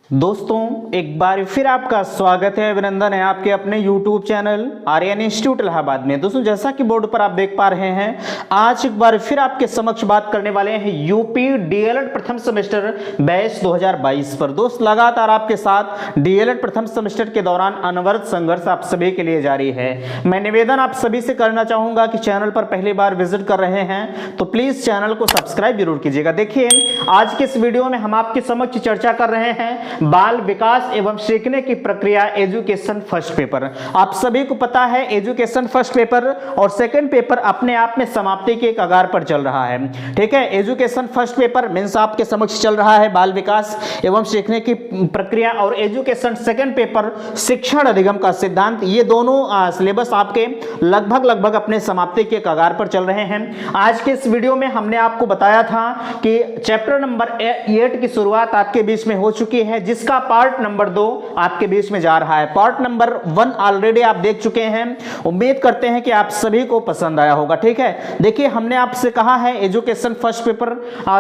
दोस्तों एक बार फिर आपका स्वागत है, अभिनंदन है आपके अपने YouTube channel Aryan institute Allahabad में। दोस्तों जैसा कि बोर्ड पर आप देख पा रहे हैं, आज एक बार फिर आपके समक्ष बात करने वाले हैं यूपी डीएलएड प्रथम सेमेस्टर बैच 2022 पर। दोस्त लगातार आपके साथ डीएलएड प्रथम सेमेस्टर के दौरान अनवरत संघर्ष आप सभी के लिए जारी है। मैं निवेदन आप सभी से करना चाहूंगा कि चैनल पर पहली बार विजिट कर रहे हैं तो प्लीज चैनल को सब्सक्राइब जरूर कीजिएगा। देखिए आज के इस वीडियो में हम आपके समक्ष चर्चा कर रहे हैं बाल विकास एवं सीखने की प्रक्रिया एजुकेशन फर्स्ट पेपर। आप सभी को पता है एजुकेशन फर्स्ट पेपर और सेकंड पेपर अपने आप में समाप्ति के कगार पर चल रहा है। ठीक है, एजुकेशन फर्स्ट पेपर मींस आपके समक्ष चल रहा है बाल विकास एवं सीखने की प्रक्रिया, और एजुकेशन सेकंड पेपर शिक्षण अधिगम का सिद्धांत। ये दोनों सिलेबस आपके लगभग अपने समाप्ति के कगार पर चल रहे हैं। आज के इस वीडियो में हमने आपको बताया था कि चैप्टर नंबर 8 की शुरुआत आपके बीच में हो चुकी है, जिसका पार्ट नंबर 2 आपके बीच में जा रहा है। पार्ट नंबर 1 ऑलरेडी आप देख चुके हैं। उम्मीद करते हैं कि आप सभी को पसंद आया होगा। ठीक है, देखिए हमने आपसे कहा है एजुकेशन फर्स्ट पेपर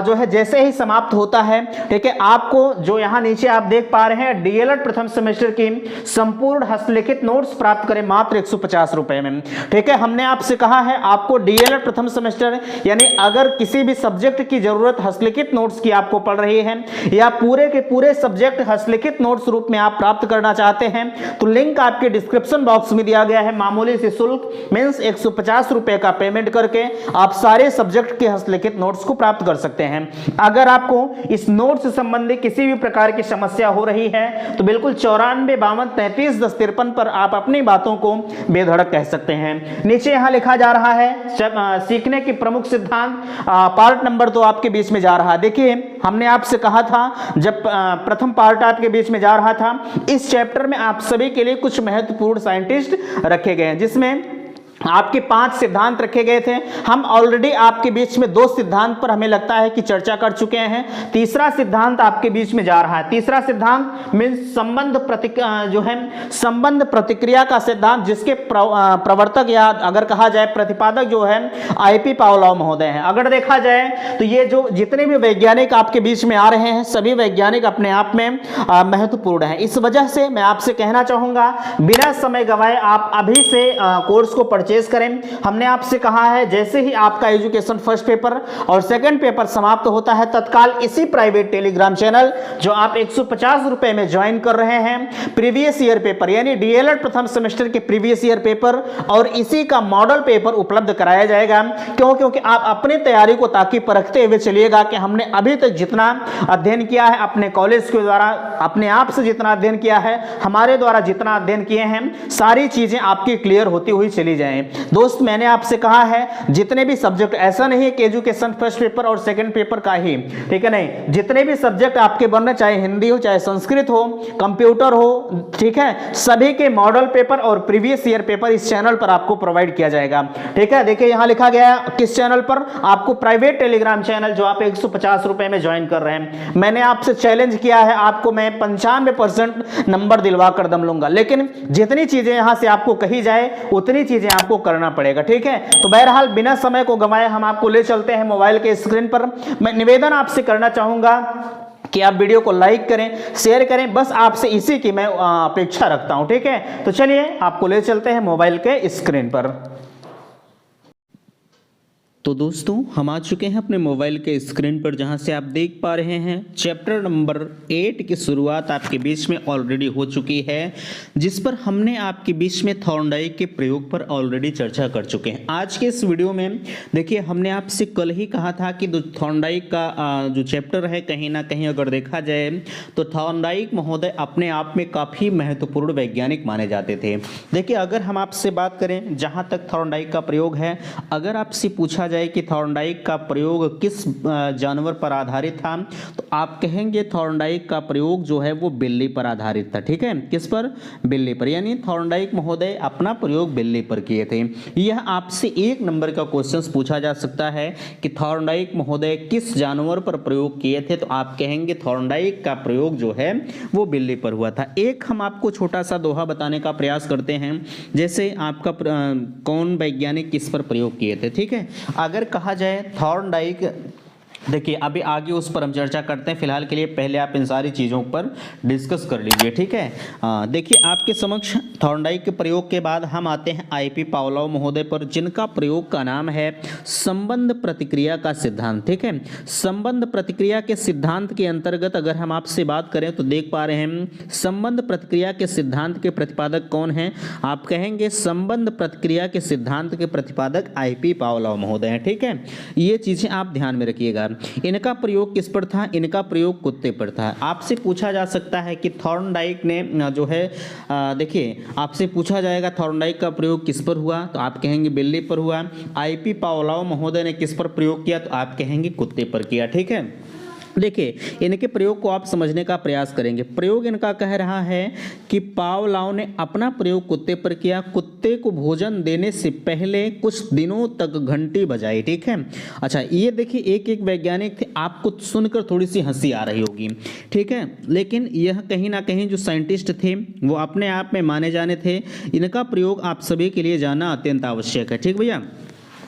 जो है जैसे ही समाप्त होता है, ठीक है, आपको जो यहां नीचे आप देख पा रहे हैं डीएलएड प्रथम सेमेस्टर की संपूर्ण हस्तलिखित नोट्स प्राप्त करें मात्र 150 रुपए में। ठीक है, हमने आपसे कहा है आपको डीएलएड प्रथम सेमेस्टर यानी अगर किसी भी सब्जेक्ट की जरूरत हस्तलिखित नोट्स की आपको पड़ रही है या पूरे के पूरे सब्जेक्ट हस्तलिखित नोट्स रूप में आप प्राप्त करना चाहते हैं तो लिंक आपके डिस्क्रिप्शन बॉक्स में दिया गया है। मामूली से शुल्क मींस 150 रुपए का पेमेंट करके आप सारे सब्जेक्ट के हस्तलिखित नोट्स को प्राप्त कर सकते हैं। अगर आपको इस नोट से संबंधित किसी भी प्रकार की समस्या हो रही है तो बिल्कुल 94 52 33 10 53 पर आप अपनी बातों को बेधड़क कह सकते हैं। नीचे यहां लिखा जा रहा है सीखने की प्रमुख सिद्धांत, पार्ट नंबर 2 आपके बीच में जा रहा है। देखिए हमने आपसे कहा था जब प्रथम पार्ट आपके बीच में जा रहा था, इस चैप्टर में आप सभी के लिए कुछ महत्वपूर्ण साइंटिस्ट रखे गए हैं, जिसमें आपके 5 सिद्धांत रखे गए थे। हम ऑलरेडी आपके बीच में 2 सिद्धांत पर हमें लगता है कि चर्चा कर चुके हैं। तीसरा सिद्धांत आपके बीच में जा रहा है। तीसरा सिद्धांत मींस संबंध प्रतिक्रिया का सिद्धांत, जिसके प्रवर्तक या अगर कहा जाए प्रतिपादक जो है आईपी पावलोव महोदय हैं। अगर देखा जाए तो ये जो जितने भी वैज्ञानिक आपके बीच में आ रहे हैं सभी वैज्ञानिक अपने आप में महत्वपूर्ण है। इस वजह से मैं आपसे कहना चाहूंगा बिना समय गवाए आप अभी से कोर्स को परचेज करें। हमने आपसे कहा है जैसे ही आपका एजुकेशन फर्स्ट पेपर और सेकंड पेपर समाप्त होता है तत्काल इसी प्राइवेट टेलीग्राम चैनल जो आप 150 रुपए में ज्वाइन कर रहे हैं, प्रीवियस ईयर पेपर यानी डीएलएड प्रथम सेमेस्टर के प्रीवियस ईयर पेपर और इसी का मॉडल पेपर उपलब्ध कराया जाएगा। क्योंकि आप अपनी तैयारी को ताकि परखते हुए चलिएगा कि हमने अभी तक जितना अध्ययन किया है अपने कॉलेज के द्वारा, अपने आप से जितना अध्ययन किया है, हमारे द्वारा जितना अध्ययन किए हैं, सारी चीजें आपकी क्लियर होती हुई चली जाएं। दोस्त मैंने आपसे कहा है जितने भी सब्जेक्ट, ऐसा नहीं है कि एजुकेशन फर्स्ट पेपर और सेकंड पेपर का ही, ठीक है, नहीं, जितने भी सब्जेक्ट आपके बनने, चाहे हिंदी हो, चाहे संस्कृत हो, कंप्यूटर हो, ठीक है, सभी के मॉडल पेपर और प्रीवियस ईयर पेपर इस चैनल पर आपको प्रोवाइड किया जाएगा। ठीक है, देखिए यहां लिखा गया है किस चैनल पर, आपको प्राइवेट टेलीग्राम चैनल जो आप 150 रुपए में ज्वाइन कर रहे हैं। मैंने आपसे चैलेंज किया है, आपको मैं 95% नंबर दिलवा कर दम लूंगा, लेकिन जितनी चीजें यहां से आपको कही जाए उतनी चीजें आपको करना पड़ेगा। ठीक है, तो बहरहाल बिना समय को गंवाए हम आपको ले चलते हैं मोबाइल के स्क्रीन पर। मैं निवेदन आपसे करना चाहूंगा कि आप वीडियो को लाइक करें, शेयर करें, बस आपसे इसी की मैं अपेक्षा रखता हूं। ठीक है, तो चलिए आपको ले चलते हैं मोबाइल के स्क्रीन पर। तो दोस्तों हम आ चुके हैं अपने मोबाइल के स्क्रीन पर, जहां से आप देख पा रहे हैं चैप्टर नंबर 8 की शुरुआत आपके बीच में ऑलरेडी हो चुकी है, जिस पर हमने आपके बीच में थॉर्नडाइक के प्रयोग पर ऑलरेडी चर्चा कर चुके हैं। आज के इस वीडियो में देखिए हमने आपसे कल ही कहा था कि थॉर्नडाइक का जो चैप्टर है कहीं ना कहीं अगर देखा जाए तो थॉर्नडाइक महोदय अपने आप में काफ़ी महत्वपूर्ण वैज्ञानिक माने जाते थे। देखिए अगर हम आपसे बात करें जहाँ तक थॉर्नडाइक का प्रयोग है, अगर आपसे पूछा कि थॉर्नडाइक का प्रयोग किस जानवर पर आधारित था तो आप कहेंगे थॉर्नडाइक का प्रयोग जो है वो बिल्ली पर आधारित था। ठीक है, किस पर? बिल्ली पर, यानी थॉर्नडाइक महोदय अपना प्रयोग बिल्ली पर किए थे। यह आपसे 1 नंबर का क्वेश्चन पूछा जा सकता है कि थॉर्नडाइक महोदय किस जानवर पर प्रयोग किए थे, तो आप कहेंगे थॉर्नडाइक का प्रयोग जो है वो बिल्ली पर हुआ था। एक हम आपको छोटा सा दोहा बताने का प्रयास करते हैं, जैसे आपका कौन वैज्ञानिक किस पर प्रयोग किए थे। ठीक है, अगर कहा जाए थॉर्नडाइक देखिए अभी आगे उस पर हम चर्चा करते हैं, फिलहाल के लिए पहले आप इन सारी चीज़ों पर डिस्कस कर लीजिए, ठीक है। देखिए आपके समक्ष थॉर्नडाइक के प्रयोग के बाद हम आते हैं आईपी पावलोव महोदय पर, जिनका प्रयोग का नाम है संबंध प्रतिक्रिया का सिद्धांत, ठीक है। संबंध प्रतिक्रिया के सिद्धांत के अंतर्गत अगर हम आपसे बात करें तो देख पा रहे हैं संबंध प्रतिक्रिया के सिद्धांत के प्रतिपादक कौन हैं, आप कहेंगे संबंध प्रतिक्रिया के सिद्धांत के प्रतिपादक आईपी पावलोव महोदय हैं, ठीक है। ये चीज़ें आप ध्यान में रखिएगा। इनका प्रयोग किस पर था, इनका प्रयोग कुत्ते पर था। आपसे पूछा जा सकता है कि थॉर्नडाइक ने जो है देखिए आपसे पूछा जाएगा थॉर्नडाइक का प्रयोग किस पर हुआ, तो आप कहेंगे बिल्ली पर हुआ। आईपी पावलोव महोदय ने किस पर प्रयोग किया, तो आप कहेंगे कुत्ते पर किया, ठीक है। देखिए इनके प्रयोग को आप समझने का प्रयास करेंगे। प्रयोग इनका कह रहा है कि पावलोव ने अपना प्रयोग कुत्ते पर किया, कुत्ते को भोजन देने से पहले कुछ दिनों तक घंटी बजाई, ठीक है। अच्छा ये देखिए एक एक वैज्ञानिक थे, आपको सुनकर थोड़ी सी हंसी आ रही होगी, ठीक है, लेकिन यह कहीं ना कहीं जो साइंटिस्ट थे वो अपने आप में माने जाने थे। इनका प्रयोग आप सभी के लिए जानना अत्यंत आवश्यक है, ठीक भैया।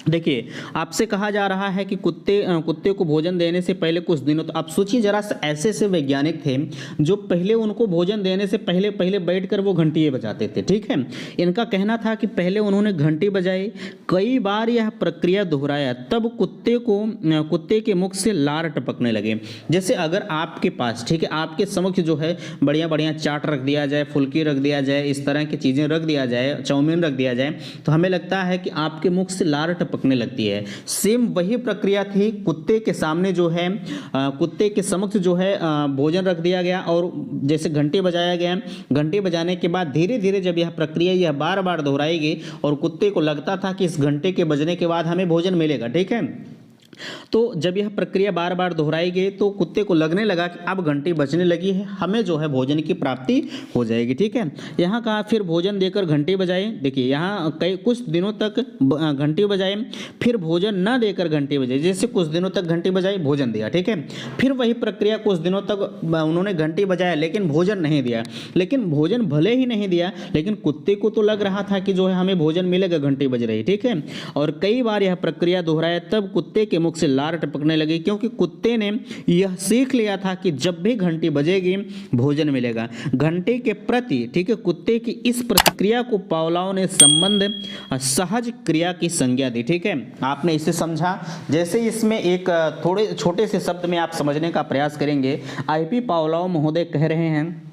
देखिए आपसे कहा जा रहा है कि कुत्ते को भोजन देने से पहले कुछ दिनों, तो आप सोचिए जरा, ऐसे ऐसे वैज्ञानिक थे जो पहले उनको भोजन देने से पहले बैठकर वो घंटियाँ बजाते थे, ठीक है। इनका कहना था कि पहले उन्होंने घंटी बजाई, कई बार यह प्रक्रिया दोहराया, तब कुत्ते के मुख से लार टपकने लगे। जैसे अगर आपके पास, ठीक है, आपके समक्ष जो है बढ़िया बढ़िया चाट रख दिया जाए, फुल्की रख दिया जाए, इस तरह की चीज़ें रख दिया जाए, चाउमीन रख दिया जाए, तो हमें लगता है कि आपके मुख से लार पकने लगती है। सेम वही प्रक्रिया थी, कुत्ते के सामने जो है कुत्ते के समक्ष जो है भोजन रख दिया गया और जैसे घंटी बजाया गया, घंटी बजाने के बाद धीरे धीरे जब यह प्रक्रिया यह बार बार दोहराई गई और कुत्ते को लगता था कि इस घंटे के बजने के बाद हमें भोजन मिलेगा, ठीक है। तो जब यह प्रक्रिया बार बार दोहराई गई तो कुत्ते को लगने लगा कि अब घंटी बजने लगी है, हमें जो है भोजन की प्राप्ति हो जाएगी, ठीक है। यहाँ कहा फिर भोजन देकर घंटी बजाए। देखिए यहाँ कुछ दिनों तक घंटी बजाए, फिर भोजन न देकर घंटी बजाई, जैसे कुछ दिनों तक घंटी बजाई, भोजन दिया, ठीक है। फिर वही प्रक्रिया कुछ दिनों तक उन्होंने घंटी बजाया लेकिन भोजन नहीं दिया, लेकिन भोजन भले ही नहीं दिया लेकिन कुत्ते को तो लग रहा था कि जो है हमें भोजन मिलेगा, घंटी बज रही, ठीक है। और कई बार यह प्रक्रिया दोहराया, तब कुत्ते के मुख से लार टपकने लगी, क्योंकि कुत्ते ने यह सीख लिया था कि जब भी घंटी बजेगी भोजन मिलेगा। घंटे के प्रति, ठीक है, कुत्ते की इस प्रतिक्रिया को पावलोव ने संबंध सहज क्रिया की संज्ञा दी, ठीक है। आपने इसे समझा, जैसे इसमें एक थोड़े छोटे से शब्द में आप समझने का प्रयास करेंगे। आईपी पावलोव महोदय कह रहे हैं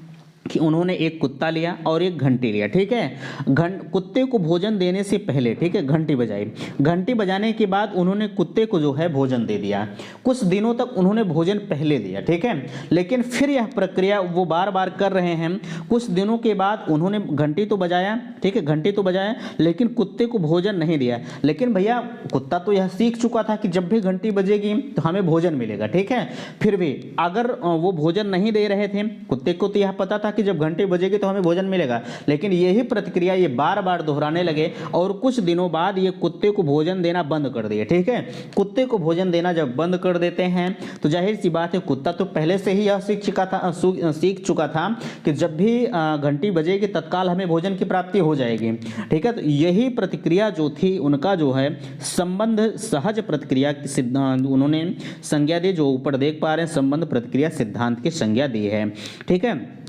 कि उन्होंने एक कुत्ता लिया और एक घंटी लिया, ठीक है। कुत्ते को भोजन देने से पहले, ठीक है, घंटी बजाई, घंटी बजाने के बाद उन्होंने कुत्ते को जो है भोजन दे दिया। कुछ दिनों तक उन्होंने भोजन पहले दिया, ठीक है, लेकिन फिर यह प्रक्रिया वो बार बार कर रहे हैं। कुछ दिनों के बाद उन्होंने घंटी तो बजाया, ठीक है, घंटी तो बजाया लेकिन कुत्ते को भोजन नहीं दिया। लेकिन भैया कुत्ता तो यह सीख चुका था कि जब भी घंटी बजेगी तो हमें भोजन मिलेगा, ठीक है। फिर भी अगर वो भोजन नहीं दे रहे थे, कुत्ते को तो यह पता था कि जब घंटी बजेगी तो हमें भोजन मिलेगा, लेकिन यही प्रतिक्रिया ये बार बार दोहराने लगे और कुछ दिनों बाद ये कुत्ते को भोजन देना बंद कर दिए, ठीक है। कुत्ते को भोजन देना जब बंद कर देते हैं तो जाहिर सी बात है कुत्ता तो पहले से ही यह सीख चुका था कि जब भी घंटी बजेगी तत्काल हमें भोजन की प्राप्ति हो जाएगी, ठीक है। तो यही प्रतिक्रिया जो थी उनका जो है संबंध सहज प्रतिक्रिया की सिद्धांत उन्होंने संज्ञा दी, जो ऊपर देख पा रहे हैं संबंध प्रतिक्रिया सिद्धांत की संज्ञा दी है, ठीक है।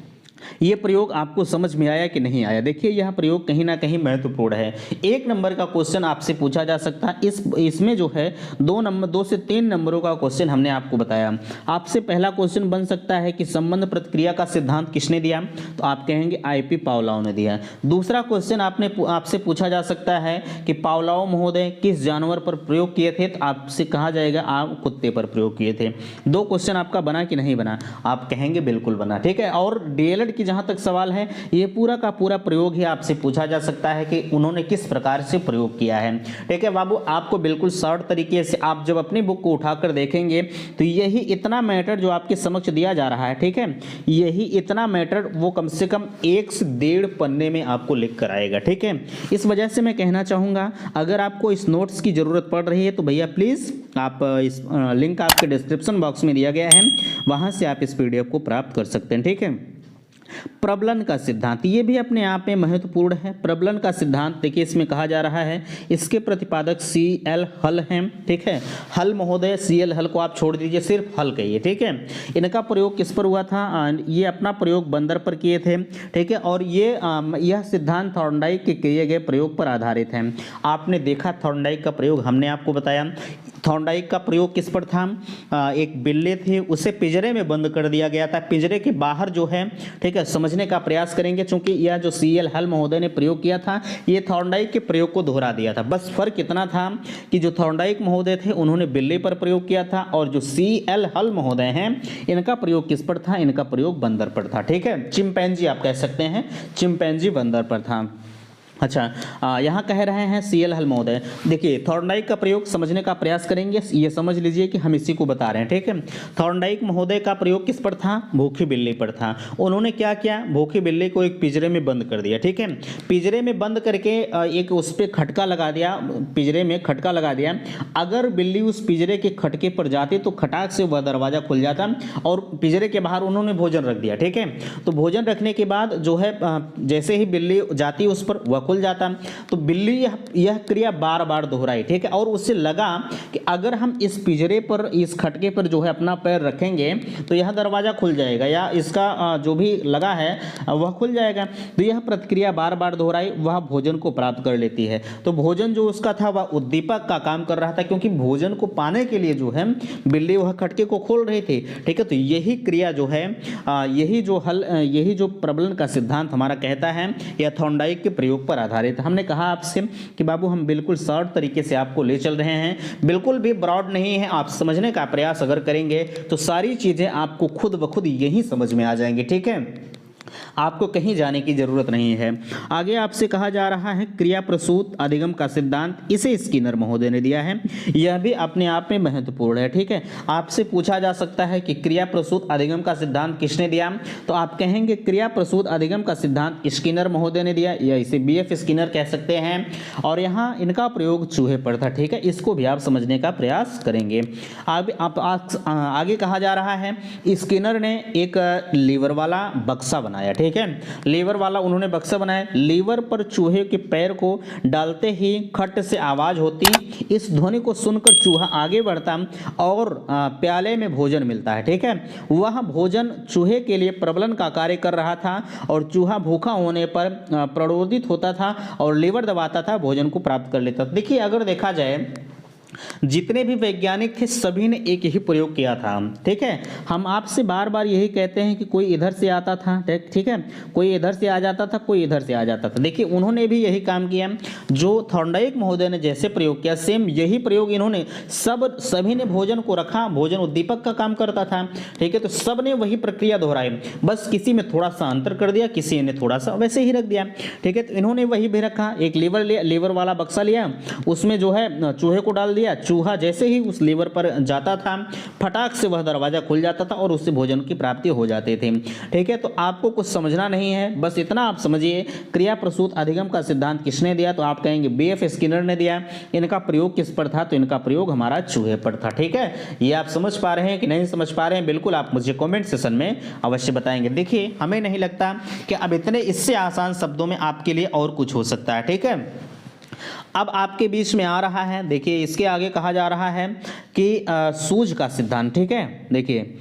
ये प्रयोग आपको समझ में आया कि नहीं आया? देखिए यह प्रयोग कहीं ना कहीं महत्वपूर्ण है। 1 नंबर का क्वेश्चन आपसे पूछा जा सकता है। इसमें जो है 2 से 3 नंबरों का क्वेश्चन हमने आपको बताया। आपसे पहला क्वेश्चन बन सकता है कि संबंध प्रतिक्रिया का सिद्धांत किसने दिया, तो आप कहेंगे आईपी पावलोव ने दिया। दूसरा क्वेश्चन आपसे पूछा जा सकता है कि पावलोव महोदय किस जानवर पर प्रयोग किए थे, तो आपसे कहा जाएगा आप कुत्ते पर प्रयोग किए थे। 2 क्वेश्चन आपका बना कि नहीं बना, आप कहेंगे बिल्कुल बना, ठीक है। और डीएलएड की जहां तक सवाल है ये पूरा का पूरा प्रयोग ही आपसे पूछा जा सकता है कि उन्होंने किस प्रकार से प्रयोग किया है, ठीक है बाबू। आपको बिल्कुल शॉर्ट तरीके से आप जब अपनी बुक को उठाकर देखेंगे तो यही इतना मैटर जो आपके समक्ष दिया जा रहा है, ठीक है, यही इतना मैटर वो कम से कम 1 से 1.5 पन्ने में आपको लिख कर आएगा, ठीक है। इस वजह से मैं कहना चाहूँगा अगर आपको इस नोट्स की ज़रूरत पड़ रही है तो भैया प्लीज़ आप इस लिंक आपके डिस्क्रिप्शन बॉक्स में दिया गया है, वहाँ से आप इस PDF को प्राप्त कर सकते हैं, ठीक है। प्रबलन का सिद्धांत, ये भी अपने आप में महत्वपूर्ण है। प्रबलन का सिद्धांत देखिए इसमें कहा जा रहा है, इसके प्रतिपादक CL हल हैं, ठीक है। हल महोदय, CL हल को आप छोड़ दीजिए, सिर्फ हल कहिए, ठीक है। इनका प्रयोग किस पर हुआ था? ये अपना प्रयोग बंदर पर किए थे, ठीक है। और यह सिद्धांत थॉर्नडाइक के किए गए प्रयोग पर आधारित है। आपने देखा थॉर्नडाइक का प्रयोग, हमने आपको बताया थॉर्नडाइक का प्रयोग किस पर था? एक बिल्ली थी, उसे पिंजरे में बंद कर दिया गया था। पिंजरे के बाहर जो है, ठीक है, समझने का प्रयास करेंगे, क्योंकि यह जो CL हल महोदय ने प्रयोग किया था, ये थॉर्नडाइक के प्रयोग को दोहरा दिया था। बस फर्क इतना था कि जो थॉर्नडाइक महोदय थे उन्होंने बिल्ली पर प्रयोग किया था, और जो CL हल महोदय हैं इनका प्रयोग किस पर था? इनका प्रयोग बंदर पर था, ठीक है। चिंपैंजी आप कह सकते हैं, चिंपैंजी बंदर पर था। अच्छा, यहाँ कह रहे हैं CL हल महोदय, देखिए थॉर्नडाइक का प्रयोग समझने का प्रयास करेंगे। ये समझ लीजिए कि हम इसी को बता रहे हैं, ठीक है। थॉर्नडाइक महोदय का प्रयोग किस पर था? भूखी बिल्ली पर था। उन्होंने क्या किया? भूखी बिल्ली को एक पिंजरे में बंद कर दिया, ठीक है। पिंजरे में बंद करके एक उस पर खटका लगा दिया, पिंजरे में खटका लगा दिया। अगर बिल्ली उस पिंजरे के खटके पर जाती तो खटाक से वह दरवाजा खुल जाता, और पिंजरे के बाहर उन्होंने भोजन रख दिया, ठीक है। तो भोजन रखने के बाद जो है जैसे ही बिल्ली जाती उस पर, वह खुल जाता। तो बिल्ली यह क्रिया बार बार दोहराई, ठीक है। और उससे लगा कि अगर हम इस पिंजरे पर, इस खटके पर जो है अपना पैर रखेंगे तो यह दरवाजा खुल जाएगा, या इसका जो भी लगा है वह खुल जाएगा। तो यह प्रतिक्रिया बार बार दोहराई, वह भोजन को प्राप्त कर लेती है। तो भोजन जो उसका था वह उद्दीपक का काम कर रहा था, क्योंकि भोजन को पाने के लिए जो है बिल्ली वह खटके को खोल रही थी, ठीक है। तो यही क्रिया जो है, यही जो प्रबलन का सिद्धांत हमारा कहता है, यह थॉर्नडाइक के प्रयोग पर आधारित। हमने कहा आपसे कि बाबू हम बिल्कुल शॉर्ट तरीके से आपको ले चल रहे हैं, बिल्कुल भी ब्रॉड नहीं है। आप समझने का प्रयास अगर करेंगे तो सारी चीजें आपको खुद ब खुद यही समझ में आ जाएंगी, ठीक है। आपको कहीं जाने की जरूरत नहीं है। आगे आपसे कहा जा रहा है क्रिया प्रसूत अधिगम का सिद्धांत, इसे स्किनर महोदय ने दिया है। यह भी अपने आप में महत्वपूर्ण है, ठीक है। आपसे पूछा जा सकता है कि क्रिया प्रसूत अधिगम का सिद्धांत किसने दिया? तो आप कहेंगे क्रिया प्रसूत अधिगम का सिद्धांत स्किनर महोदय ने दिया, या इसे BF स्किनर कह सकते हैं। और यहाँ इनका प्रयोग चूहे पर था, ठीक है। इसको भी आप समझने का प्रयास करेंगे। आगे कहा जा रहा है स्किनर ने एक लीवर वाला बक्सा बनाया, ठीक है। लीवर वाला उन्होंने बक्सा बनाया। लीवर पर चूहे के पैर को डालते ही खट से आवाज होती, इस ध्वनि को सुनकर चूहा आगे बढ़ता और प्याले में भोजन मिलता है, ठीक है। वह भोजन चूहे के लिए प्रबलन का कार्य कर रहा था, और चूहा भूखा होने पर प्ररोदित होता था और लीवर दबाता था, भोजन को प्राप्त कर लेता था। देखिए अगर देखा जाए जितने भी वैज्ञानिक थे सभी ने एक ही प्रयोग किया था, ठीक है। हम आपसे बार बार यही कहते हैं कि कोई इधर से आता था, ठीक है, कोई इधर से आ जाता था, कोई इधर से आ जाता था। देखिए उन्होंने भी यही काम किया, जो थॉर्नडाइक महोदय ने जैसे प्रयोग किया सेम यही प्रयोग इन्होंने, सभी ने भोजन को रखा, भोजन उद्दीपक का काम करता था, ठीक है। तो सब ने वही प्रक्रिया दोहराई, बस किसी में थोड़ा सा अंतर कर दिया, किसी ने थोड़ा सा वैसे ही रख दिया, ठीक है। तो इन्होंने वही भी रखा, एक लीवर वाला बक्सा लिया, उसमें जो है चूहे को डाल दिया। चूहा जैसे ही उस लीवर पर जाता था फटाक से वह दरवाजा खुल जाता था और उससे भोजन की प्राप्ति हो जाती थी, ठीक है। तो आपको कुछ समझना नहीं है, बस इतना आप समझिए क्रिया प्रसूत अधिगम का सिद्धांत किसने दिया? तो आप कहेंगे BF स्किनर ने दिया। इनका प्रयोग किस पर था? तो इनका प्रयोग हमारा चूहे पर था, ठीक है। ये आप समझ पा रहे हैं कि नहीं समझ पा रहे हैं? बिल्कुल आप मुझे कमेंट सेशन में अवश्य बताएंगे। देखिए हमें नहीं लगता कि अब इतने इससे आसान शब्दों में आपके लिए और कुछ हो सकता है, ठीक है। अब आपके बीच में आ रहा है, देखिए इसके आगे कहा जा रहा है कि सूझ का सिद्धांत, ठीक है। देखिए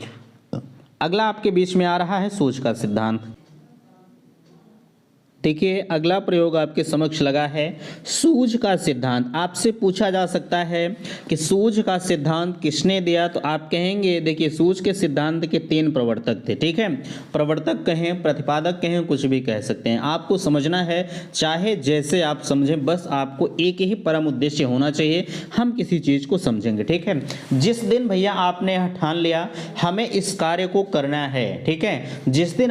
अगला आपके बीच में आ रहा है सूझ का सिद्धांत। देखिए अगला प्रयोग आपके समक्ष लगा है सूझ का सिद्धांत। आपसे पूछा जा सकता है कि सूझ का सिद्धांत किसने दिया? तो आप कहेंगे देखिए सूझ के सिद्धांत के 3 प्रवर्तक थे, ठीक है। प्रवर्तक कहें, प्रतिपादक कहें, कुछ भी कह सकते हैं। आपको समझना है, चाहे जैसे आप समझें, बस आपको एक ही परम उद्देश्य होना चाहिए, हम किसी चीज को समझेंगे, ठीक है। जिस दिन भैया आपने ठान लिया हमें इस कार्य को करना है, ठीक है, जिस दिन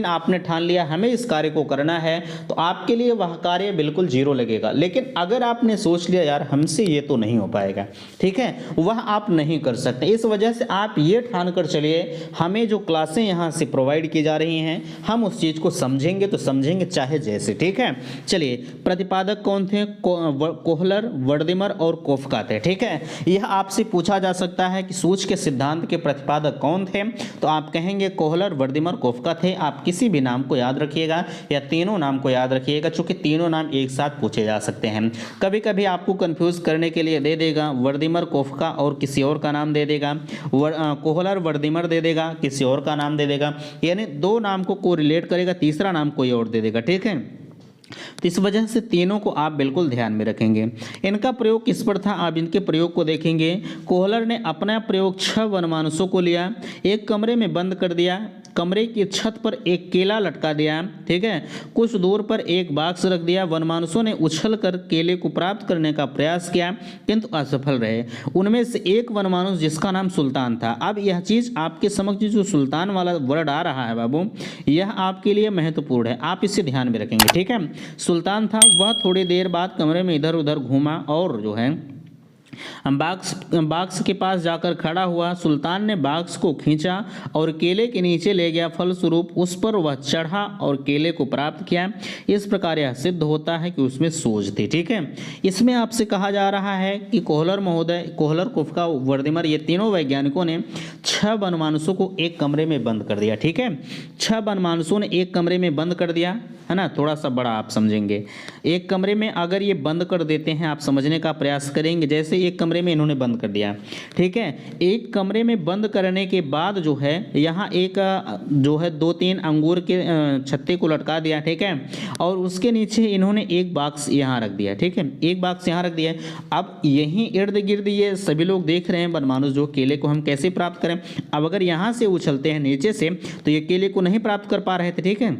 आपने ठान लिया हमें इस कार्य कार्य को करना है तो आपके लिए वह कार्य बिल्कुल जीरो लगेगा। लेकिन अगर आपने सोच लिया यार हमसे ये तो नहीं हो पाएगा, ठीक है, वह आप नहीं कर सकते। इस वजह से आप ये ठान कर चलिए हमें जो क्लासें यहाँ से प्रोवाइड की जा रही हैं हम उस चीज़ को समझेंगे तो समझेंगे चाहे जैसे, ठीक है। चलिए, प्रतिपादक कौन थे? कोहलर, वर्दिमर और कोफका थे, ठीक है। यह आपसे पूछा जा सकता है कि सूच के सिद्धांत के प्रतिपादक कौन थे, तो आप कहेंगे कोहलर, वर्दिमर, कोफका थे। आप किसी भी नाम को याद रखिएगा या तीनों नाम को याद रखिएगा, चूंकि तीनों नाम एक साथ पूछे जा सकते हैं। कभी कभी आपको कंफ्यूज करने के लिए दे देगा वर्दिमर, कोफका और किसी और का नाम दे देगा, कोहलर, वर्दिमर दे देगा, किसी और का नाम दे देगा, यानी दो नाम को कोरिलेट करेगा, तीसरा नाम कोई और दे देगा, ठीक है। तो इस वजह से तीनों को आप बिल्कुल ध्यान में रखेंगे। इनका प्रयोग किस पर था, आप इनके प्रयोग को देखेंगे। कोहलर ने अपना प्रयोग 6 वनमानुषों को लिया, एक कमरे में बंद कर दिया, कमरे की छत पर एक केला लटका दिया, ठीक है, कुछ दूर पर एक बाक्स रख दिया। वनमानुषों ने उछल कर केले को प्राप्त करने का प्रयास किया किंतु असफल रहे। उनमें से एक वनमानुष जिसका नाम सुल्तान था, अब यह चीज आपके समक्ष जो सुल्तान वाला वर्ड आ रहा है बाबू, यह आपके लिए महत्वपूर्ण है, आप इसे ध्यान में रखेंगे, ठीक है। सुल्तान था, वह थोड़ी देर बाद कमरे में इधर उधर घूमा और जो है बाक्स के पास जाकर खड़ा हुआ। सुल्तान ने बाक्स को खींचा और केले के नीचे ले गया, फलस्वरूप उस पर वह चढ़ा और केले को प्राप्त किया। इस प्रकार यह सिद्ध होता है कि उसमें सूझ थी, ठीक है। इसमें आपसे कहा जा रहा है कि कोहलर महोदय, कोहलर, कोफका, वर्दिमर, ये तीनों वैज्ञानिकों ने 6 वनमानुषों को एक कमरे में बंद कर दिया, ठीक है। 6 वनमानुषों ने एक कमरे में बंद कर दिया, है ना, थोड़ा सा बड़ा आप समझेंगे। एक कमरे में अगर ये बंद कर देते हैं, आप समझने का प्रयास करेंगे, जैसे एक कमरे में इन्होंने बंद कर दिया, ठीक है। एक कमरे में बंद करने के बाद जो है यहाँ एक जो है 2-3 अंगूर के छत्ते को लटका दिया, ठीक है, और उसके नीचे इन्होंने एक बॉक्स यहाँ रख दिया, ठीक है, एक बॉक्स यहाँ रख दिया। अब यहीं इर्द गिर्द ये सभी लोग देख रहे हैं वनमानुष जो केले को हम कैसे प्राप्त करें। अब अगर यहाँ से उछलते हैं नीचे से तो ये केले को नहीं प्राप्त कर पा रहे थे, ठीक है,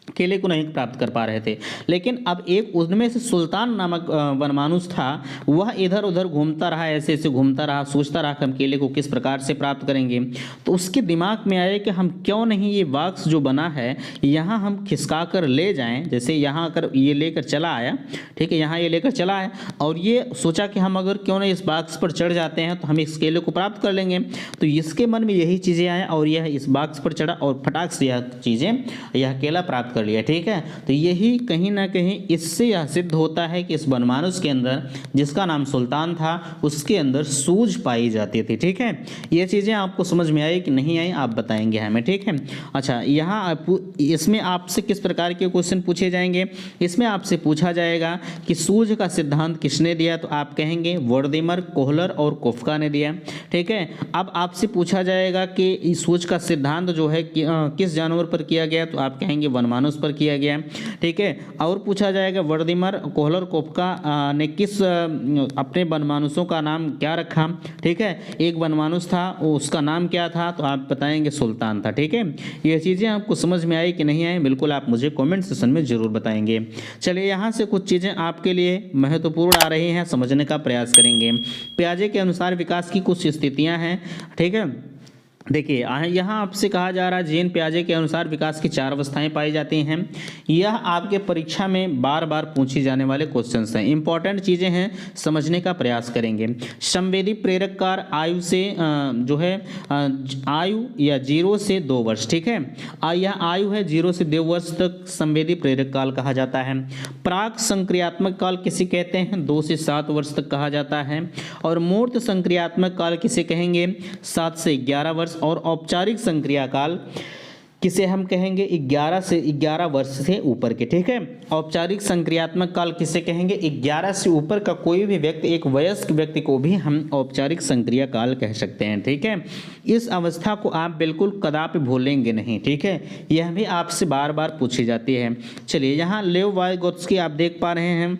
केले को नहीं प्राप्त कर पा रहे थे। लेकिन अब एक उनमें से सुल्तान नामक वनमानुष था, वह इधर उधर घूमता रहा, ऐसे ऐसे घूमता रहा, सोचता रहा कि हम केले को किस प्रकार से प्राप्त करेंगे। तो उसके दिमाग में आया कि हम क्यों नहीं ये बॉक्स जो बना है यहाँ हम खिसका कर ले जाएं। जैसे यहाँ अगर ये लेकर चला आया, ठीक है, यहाँ ये लेकर चला आया और ये सोचा कि हम अगर क्यों नहीं इस बॉक्स पर चढ़ जाते हैं तो हम इस केले को प्राप्त कर लेंगे। तो इसके मन में यही चीज़ें आया और यह इस बॉक्स पर चढ़ा और फटाक से यह चीज़ें, यह केला प्राप्त कर लिया, ठीक है। तो यही कहीं ना कहीं इससे यह सिद्ध होता है कि इस वनमानुष के अंदर जिसका नाम सुल्तान था उसके अंदर सूझ पाई जाती थी, ठीक है। ये चीज़ें आपको समझ में आई कि नहीं आई, आप बताएंगे हमें, ठीक है। अच्छा, यहाँ इसमें आपसे किस प्रकार के क्वेश्चन पूछे जाएंगे, इसमें आपसे पूछा जाएगा कि सूझ का सिद्धांत किसने दिया, तो आप कहेंगे वर्दिमर, कोहलर और कोफका ने दिया, ठीक है। अब आपसे पूछा जाएगा कि सूझ का सिद्धांत जो है किस जानवर पर किया गया, तो आप कहेंगे वनमानुष पर किया गया, ठीक है। और पूछा जाएगा वर्दिमर, कोहलर, कोफका ने किस अपने वनमानुषों का नाम क्या रखा, ठीक है। एक वनमानुष था, उसका नाम क्या था, तो आप बताएंगे सुल्तान था, ठीक है। ये चीज़ें आपको समझ में आई कि नहीं आई, बिल्कुल आप मुझे कमेंट सेक्शन में जरूर बताएंगे। चलिए, यहाँ से कुछ चीज़ें आपके लिए महत्वपूर्ण आ रही हैं, समझने का प्रयास करेंगे। पियाजे के अनुसार विकास की कुछ स्थितियाँ हैं, ठीक है। देखिए, यहाँ आपसे कहा जा रहा है जीन पियाजे के अनुसार विकास की 4 अवस्थाएं पाई जाती हैं। यह आपके परीक्षा में बार बार पूछी जाने वाले क्वेश्चंस हैं, इंपॉर्टेंट चीज़ें हैं, समझने का प्रयास करेंगे। संवेदी प्रेरक कार आयु से जो है आयु या 0 से 2 वर्ष, ठीक है। यह आयु है 0 से 2 वर्ष तक संवेदी प्रेरक काल कहा जाता है। प्राक संक्रियात्मक काल किसे कहते हैं, 2 से 7 वर्ष तक कहा जाता है। और मूर्त संक्रियात्मक काल किसे कहेंगे, 7 से 11 वर्ष। और औपचारिक संक्रिया काल किसे हम कहेंगे, 11 वर्ष से ऊपर के, ठीक है। औपचारिक संक्रियात्मक काल किसे कहेंगे, 11 से ऊपर का कोई भी व्यक्ति, एक वयस्क व्यक्ति को भी हम औपचारिक संक्रिया काल कह सकते हैं, ठीक है। इस अवस्था को आप बिल्कुल कदापि भूलेंगे नहीं, ठीक है, यह भी आपसे बार बार पूछी जाती है। चलिए, यहाँ लेव वाइगोत्स्की आप देख पा रहे हैं,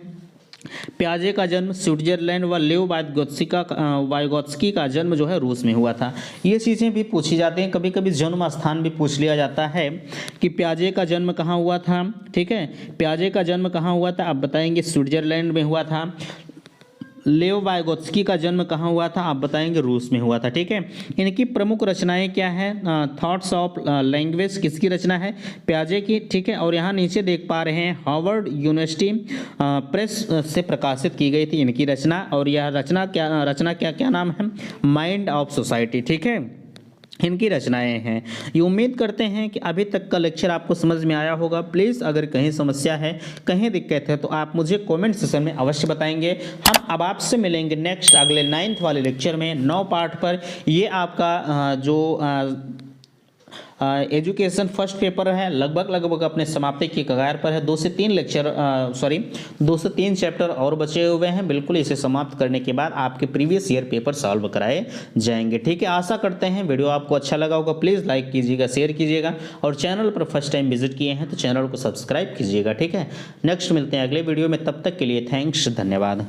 पियाजे का जन्म स्विट्जरलैंड व लेव वाइगोत्स्की का जन्म जो है रूस में हुआ था। ये चीज़ें भी पूछी जाती हैं, कभी कभी जन्म स्थान भी पूछ लिया जाता है कि पियाजे का जन्म कहाँ हुआ था, ठीक है। पियाजे का जन्म कहाँ हुआ था, आप बताएंगे स्विट्जरलैंड में हुआ था। लेव वाइगोत्स्की का जन्म कहाँ हुआ था? आप बताएंगे रूस में हुआ था। ठीक है, इनकी प्रमुख रचनाएं क्या है? थॉट्स ऑफ लैंग्वेज किसकी रचना है? प्याजे की। ठीक है, और यहाँ नीचे देख पा रहे हैं हार्वर्ड यूनिवर्सिटी प्रेस से प्रकाशित की गई थी इनकी रचना, और यह रचना क्या नाम है? Mind of society. ठीक है, इनकी रचनाएं हैं। ये उम्मीद करते हैं कि अभी तक का लेक्चर आपको समझ में आया होगा। प्लीज़ अगर कहीं समस्या है, कहीं दिक्कत है, तो आप मुझे कमेंट सेक्शन में अवश्य बताएंगे। हम अब आपसे मिलेंगे नेक्स्ट अगले 9th वाले लेक्चर में 9 पार्ट पर। ये आपका जो एजुकेशन फर्स्ट पेपर है लगभग अपने समाप्ति की कगार पर है। 2 से 3 चैप्टर और बचे हुए हैं। बिल्कुल इसे समाप्त करने के बाद आपके प्रीवियस ईयर पेपर सॉल्व कराए जाएंगे। ठीक है, आशा करते हैं वीडियो आपको अच्छा लगा होगा। प्लीज़ लाइक कीजिएगा, शेयर कीजिएगा, और चैनल पर फर्स्ट टाइम विजिट किए हैं तो चैनल को सब्सक्राइब कीजिएगा। ठीक है, नेक्स्ट मिलते हैं अगले वीडियो में, तब तक के लिए थैंक्स, धन्यवाद।